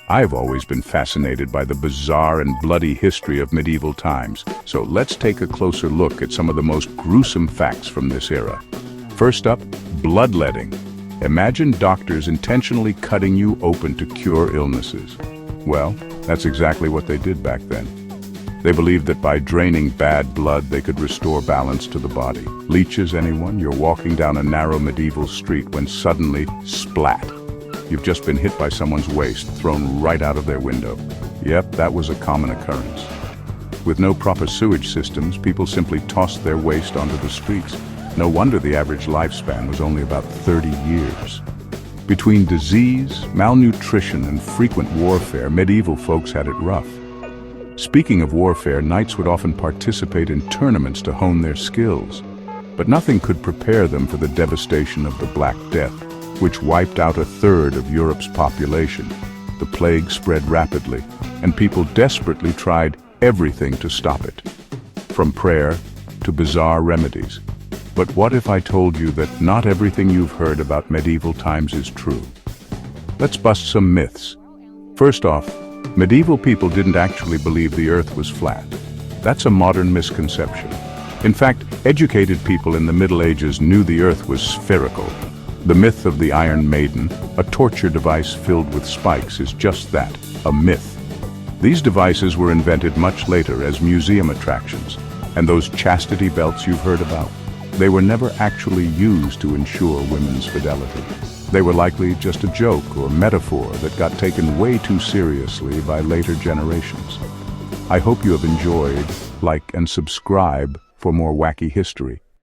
I've always been fascinated by the bizarre and bloody history of medieval times, so let's take a closer look at some of the most gruesome facts from this era. First up, bloodletting. Imagine doctors intentionally cutting you open to cure illnesses. Well, that's exactly what they did back then. They believed that by draining bad blood, they could restore balance to the body. Leeches, anyone? You're walking down a narrow medieval street when suddenly, splat! You've just been hit by someone's waist, thrown right out of their window. Yep, that was a common occurrence. With no proper sewage systems, people simply tossed their waste onto the streets. No wonder the average lifespan was only about 30 years. Between disease, malnutrition, and frequent warfare, medieval folks had it rough. Speaking of warfare, knights would often participate in tournaments to hone their skills. But nothing could prepare them for the devastation of the Black Death, which wiped out a third of Europe's population. The plague spread rapidly, and people desperately tried everything to stop it, from prayer to bizarre remedies. But what if I told you that not everything you've heard about medieval times is true? Let's bust some myths. First off, medieval people didn't actually believe the earth was flat. That's a modern misconception. In fact, educated people in the Middle Ages knew the earth was spherical. The myth of the Iron Maiden, a torture device filled with spikes, is just that, a myth. These devices were invented much later as museum attractions, and those chastity belts you've heard about, they were never actually used to ensure women's fidelity. They were likely just a joke or metaphor that got taken way too seriously by later generations. I hope you have enjoyed. Like and subscribe for more wacky history.